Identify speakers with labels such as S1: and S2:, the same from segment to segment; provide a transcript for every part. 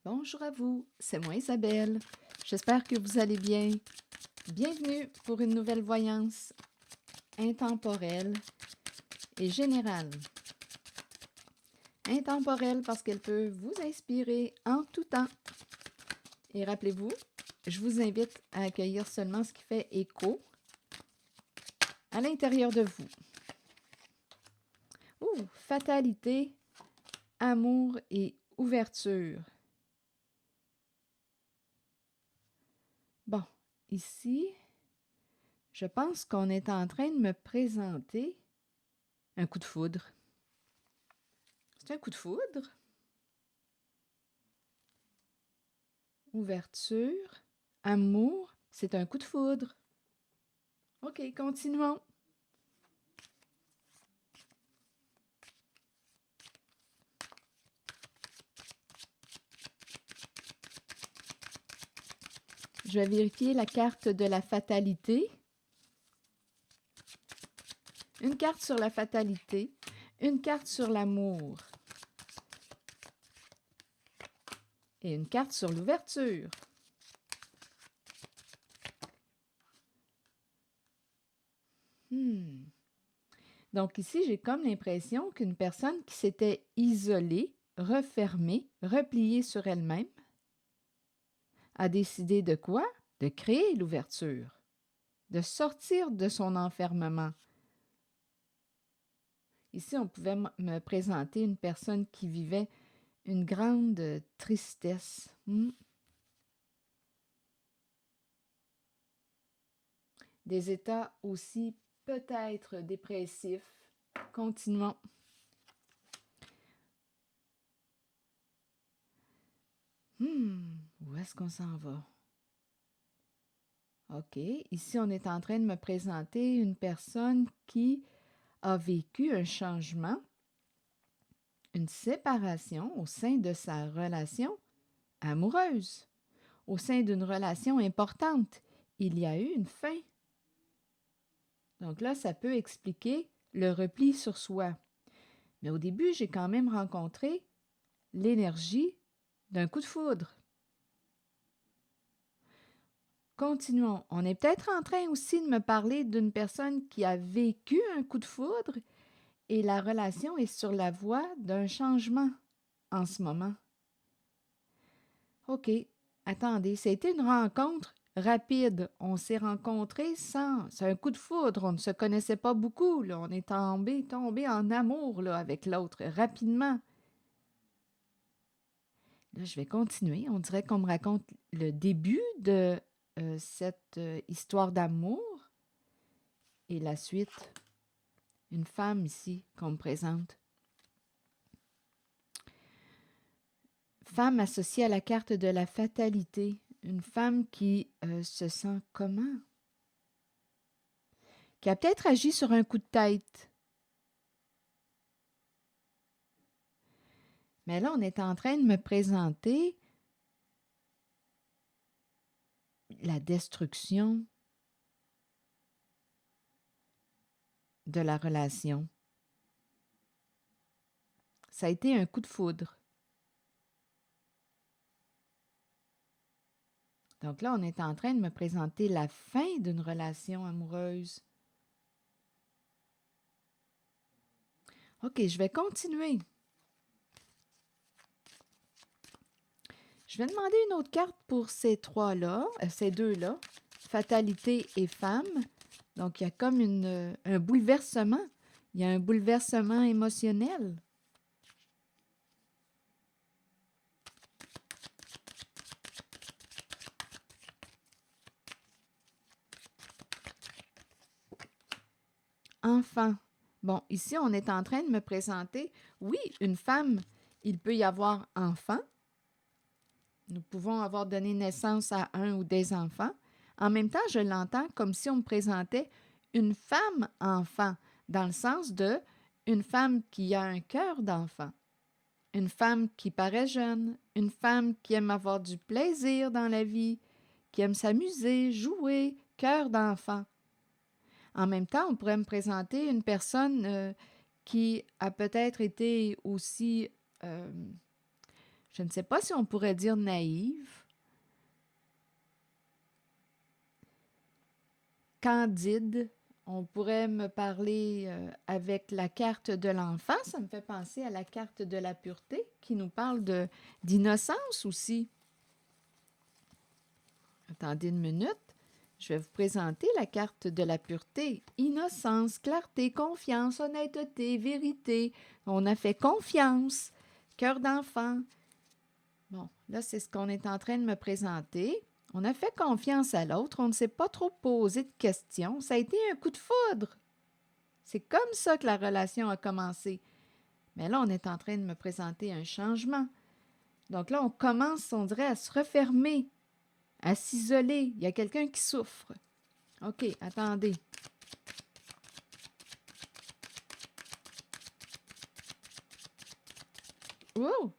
S1: Bonjour à vous, c'est moi Isabelle. J'espère que vous allez bien. Bienvenue pour une nouvelle voyance intemporelle et générale. Intemporelle parce qu'elle peut vous inspirer en tout temps. Et rappelez-vous, je vous invite à accueillir seulement ce qui fait écho à l'intérieur de vous. Fatalité, amour et ouverture. Bon, ici, je pense qu'on est en train de me présenter un coup de foudre. C'est un coup de foudre. Ouverture. Amour. C'est un coup de foudre. OK, continuons. Je vais vérifier la carte de la fatalité. Une carte sur la fatalité. Une carte sur l'amour. Et une carte sur l'ouverture. Donc ici, j'ai comme l'impression qu'une personne qui s'était isolée, refermée, repliée sur elle-même, a décidé de quoi? De créer l'ouverture, de sortir de son enfermement. Ici, on pouvait me présenter une personne qui vivait une grande tristesse. Des états aussi peut-être dépressifs. Continuons. Où est-ce qu'on s'en va? OK. Ici, on est en train de me présenter une personne qui a vécu un changement, une séparation au sein de sa relation amoureuse. Au sein d'une relation importante, il y a eu une fin. Donc là, ça peut expliquer le repli sur soi. Mais au début, j'ai quand même rencontré l'énergie d'un coup de foudre. Continuons. On est peut-être en train aussi de me parler d'une personne qui a vécu un coup de foudre et la relation est sur la voie d'un changement en ce moment. OK, attendez, c'était une rencontre rapide. On s'est rencontrés sans... C'est un coup de foudre, on ne se connaissait pas beaucoup. Là. On est tombé en amour là, avec l'autre rapidement. Là, je vais continuer. On dirait qu'on me raconte le début de cette histoire d'amour et la suite. Une femme ici qu'on me présente. Femme associée à la carte de la fatalité. Une femme qui se sent comment? Qui a peut-être agi sur un coup de tête. Mais là, on est en train de me présenter la destruction de la relation. Ça a été un coup de foudre. Donc là, on est en train de me présenter la fin d'une relation amoureuse. OK, je vais continuer. Je vais demander une autre carte pour ces trois-là, ces deux-là, fatalité et femme. Donc, il y a comme un bouleversement. Il y a un bouleversement émotionnel. Enfant. Bon, ici, on est en train de me présenter, oui, une femme, il peut y avoir enfant. Nous pouvons avoir donné naissance à un ou des enfants. En même temps, je l'entends comme si on me présentait une femme enfant, dans le sens de une femme qui a un cœur d'enfant, une femme qui paraît jeune, une femme qui aime avoir du plaisir dans la vie, qui aime s'amuser, jouer, cœur d'enfant. En même temps, on pourrait me présenter une personne qui a peut-être été aussi, Je ne sais pas si on pourrait dire naïve. Candide. On pourrait me parler avec la carte de l'enfant. Ça me fait penser à la carte de la pureté qui nous parle d'innocence aussi. Attendez une minute. Je vais vous présenter la carte de la pureté. Innocence, clarté, confiance, honnêteté, vérité. On a fait confiance. Cœur d'enfant. Bon, là, c'est ce qu'on est en train de me présenter. On a fait confiance à l'autre. On ne s'est pas trop posé de questions. Ça a été un coup de foudre. C'est comme ça que la relation a commencé. Mais là, on est en train de me présenter un changement. Donc là, on commence, on dirait, à se refermer, à s'isoler. Il y a quelqu'un qui souffre. OK, attendez. Wow!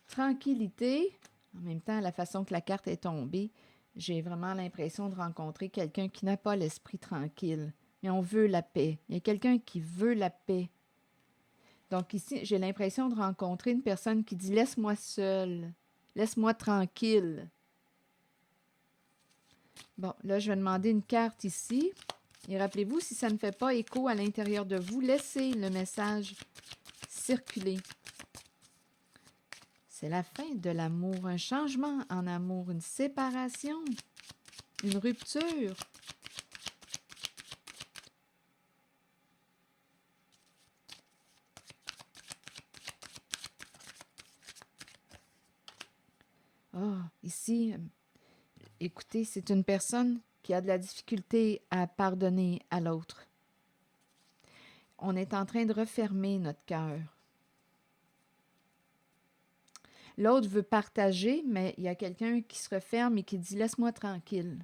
S1: Tranquillité. En même temps, la façon que la carte est tombée, j'ai vraiment l'impression de rencontrer quelqu'un qui n'a pas l'esprit tranquille. Mais on veut la paix. Il y a quelqu'un qui veut la paix. Donc ici, j'ai l'impression de rencontrer une personne qui dit « Laisse-moi seule. Laisse-moi tranquille. » Bon, là, je vais demander une carte ici. Et rappelez-vous, si ça ne fait pas écho à l'intérieur de vous, laissez le message circuler. C'est la fin de l'amour, un changement en amour, une séparation, une rupture. Ah, ici, écoutez, c'est une personne qui a de la difficulté à pardonner à l'autre. On est en train de refermer notre cœur. L'autre veut partager, mais il y a quelqu'un qui se referme et qui dit « Laisse-moi tranquille. »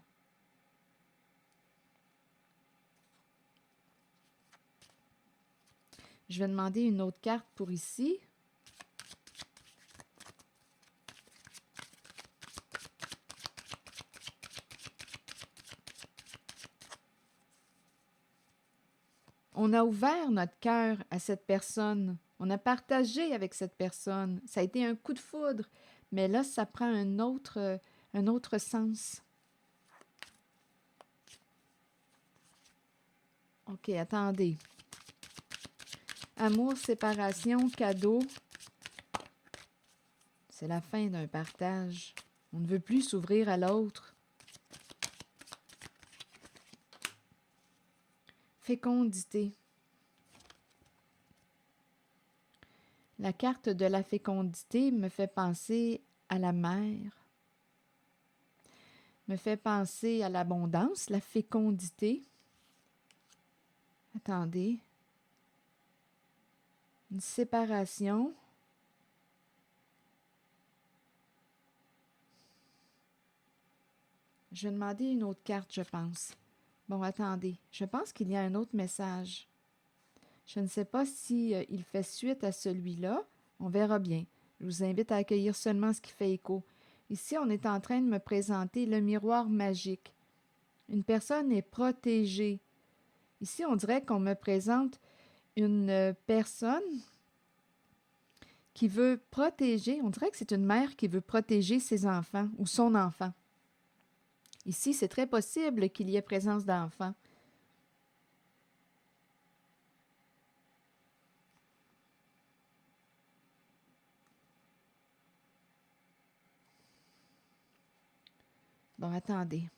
S1: Je vais demander une autre carte pour ici. On a ouvert notre cœur à cette personne. On a partagé avec cette personne. Ça a été un coup de foudre. Mais là, ça prend un autre sens. OK, attendez. Amour, séparation, cadeau. C'est la fin d'un partage. On ne veut plus s'ouvrir à l'autre. Fécondité. La carte de la fécondité me fait penser à la mère, me fait penser à l'abondance, la fécondité. Attendez. Une séparation. Je vais demander une autre carte, je pense. Bon, attendez. Je pense qu'il y a un autre message. Je ne sais pas si il fait suite à celui-là. On verra bien. Je vous invite à accueillir seulement ce qui fait écho. Ici, on est en train de me présenter le miroir magique. Une personne est protégée. Ici, on dirait qu'on me présente une personne qui veut protéger. On dirait que c'est une mère qui veut protéger ses enfants ou son enfant. Ici, c'est très possible qu'il y ait présence d'enfants. Bon, attendez.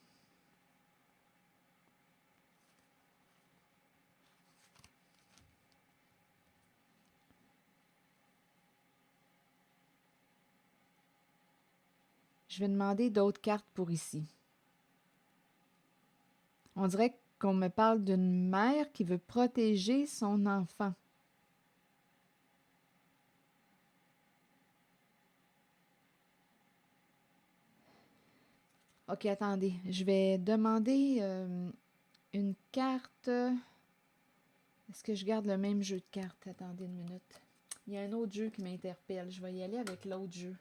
S1: Je vais demander d'autres cartes pour ici. On dirait qu'on me parle d'une mère qui veut protéger son enfant. OK, attendez. Je vais demander une carte. Est-ce que je garde le même jeu de cartes? Attendez une minute. Il y a un autre jeu qui m'interpelle. Je vais y aller avec l'autre jeu.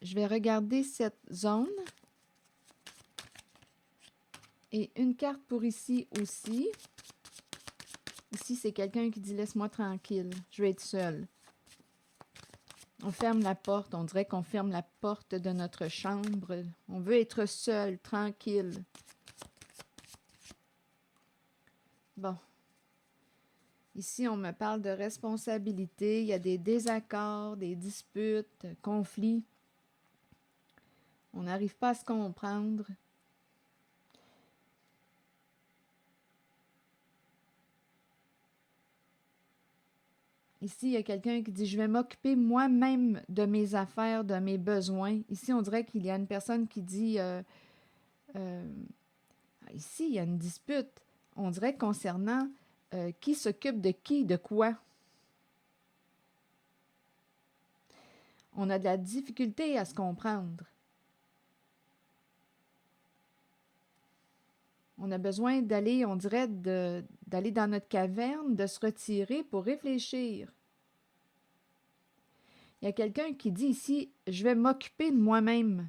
S1: je vais regarder cette zone. Et une carte pour ici aussi. Ici, c'est quelqu'un qui dit « Laisse-moi tranquille, je vais être seule ». On ferme la porte. On dirait qu'on ferme la porte de notre chambre. On veut être seul, tranquille. Bon. Ici, on me parle de responsabilité. Il y a des désaccords, des disputes, conflits. On n'arrive pas à se comprendre. Ici, il y a quelqu'un qui dit « Je vais m'occuper moi-même de mes affaires, de mes besoins. » Ici, on dirait qu'il y a une personne qui dit ici, il y a une dispute. On dirait concernant qui s'occupe de qui, de quoi. On a de la difficulté à se comprendre. On a besoin d'aller, on dirait, d'aller dans notre caverne, de se retirer pour réfléchir. Il y a quelqu'un qui dit ici, je vais m'occuper de moi-même.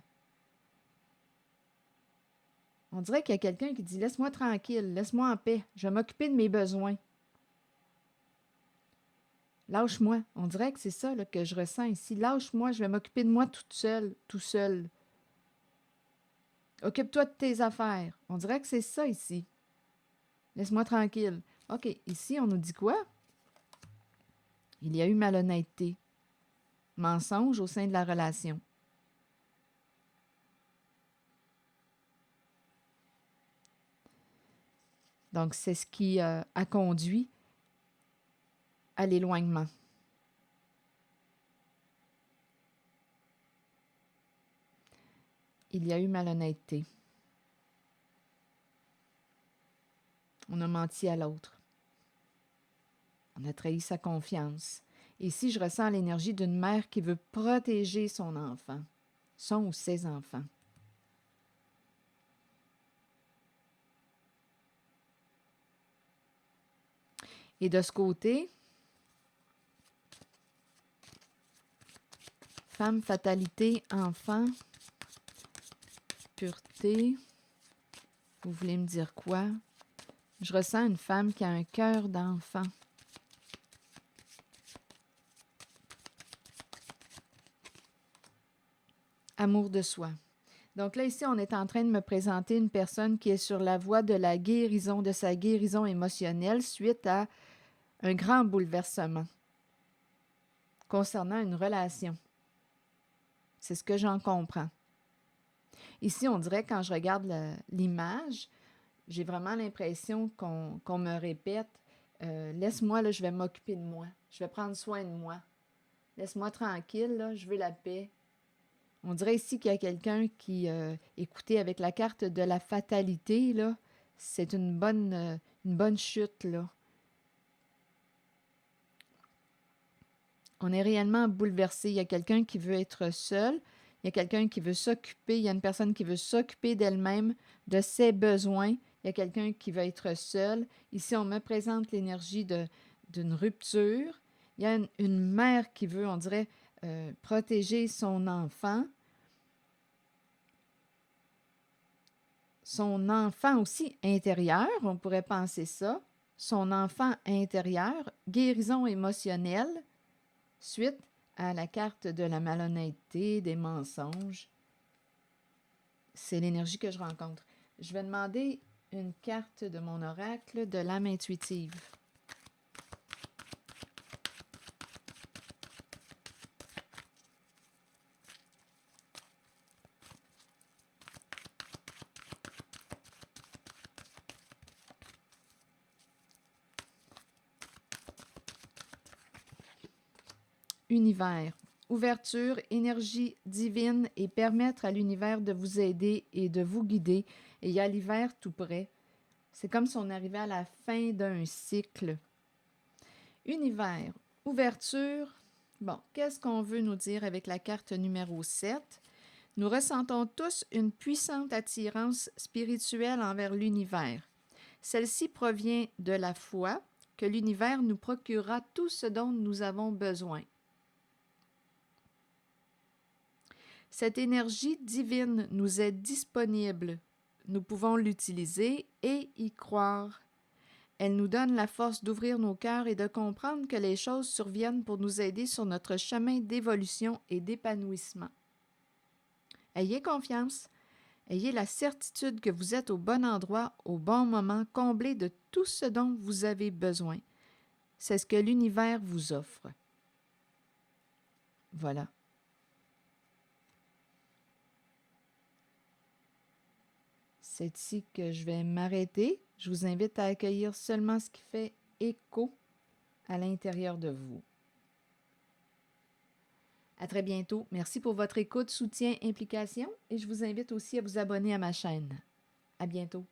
S1: On dirait qu'il y a quelqu'un qui dit, laisse-moi tranquille, laisse-moi en paix, je vais m'occuper de mes besoins. Lâche-moi. On dirait que c'est ça là, que je ressens ici. Lâche-moi, je vais m'occuper de moi toute seule, tout seul. Occupe-toi de tes affaires. On dirait que c'est ça ici. Laisse-moi tranquille. OK, ici, on nous dit quoi? Il y a eu malhonnêteté. Mensonge au sein de la relation. Donc, c'est ce qui a conduit à l'éloignement. Il y a eu malhonnêteté. On a menti à l'autre. On a trahi sa confiance. Et ici, je ressens l'énergie d'une mère qui veut protéger son enfant, son ou ses enfants. Et de ce côté, femme, fatalité, enfant, pureté, vous voulez me dire quoi? Je ressens une femme qui a un cœur d'enfant. Amour de soi. Donc là, ici, on est en train de me présenter une personne qui est sur la voie de la guérison, de sa guérison émotionnelle suite à un grand bouleversement concernant une relation. C'est ce que j'en comprends. Ici, on dirait, quand je regarde l'image, j'ai vraiment l'impression qu'on me répète laisse-moi, là, je vais m'occuper de moi. Je vais prendre soin de moi. Laisse-moi tranquille, là, je veux la paix. On dirait ici qu'il y a quelqu'un qui, écoutez, avec la carte de la fatalité, là, c'est une bonne chute, là. On est réellement bouleversé. Il y a quelqu'un qui veut être seul. Il y a quelqu'un qui veut s'occuper. Il y a une personne qui veut s'occuper d'elle-même, de ses besoins. Il y a quelqu'un qui veut être seul. Ici, on me présente l'énergie d'une rupture. Il y a une mère qui veut, on dirait, protéger son enfant. Son enfant aussi intérieur, on pourrait penser ça. Son enfant intérieur, guérison émotionnelle, suite à la carte de la malhonnêteté, des mensonges. C'est l'énergie que je rencontre. Je vais demander une carte de mon oracle de l'âme intuitive. Univers. Ouverture, énergie divine et permettre à l'univers de vous aider et de vous guider. Et il y a l'hiver tout près. C'est comme si on arrivait à la fin d'un cycle. Univers, ouverture. Bon, qu'est-ce qu'on veut nous dire avec la carte numéro 7? Nous ressentons tous une puissante attirance spirituelle envers l'univers. Celle-ci provient de la foi que l'univers nous procurera tout ce dont nous avons besoin. Cette énergie divine nous est disponible. Nous pouvons l'utiliser et y croire. Elle nous donne la force d'ouvrir nos cœurs et de comprendre que les choses surviennent pour nous aider sur notre chemin d'évolution et d'épanouissement. Ayez confiance. Ayez la certitude que vous êtes au bon endroit, au bon moment, comblé de tout ce dont vous avez besoin. C'est ce que l'univers vous offre. Voilà. C'est ici que je vais m'arrêter. Je vous invite à accueillir seulement ce qui fait écho à l'intérieur de vous. À très bientôt. Merci pour votre écoute, soutien, implication et je vous invite aussi à vous abonner à ma chaîne. À bientôt.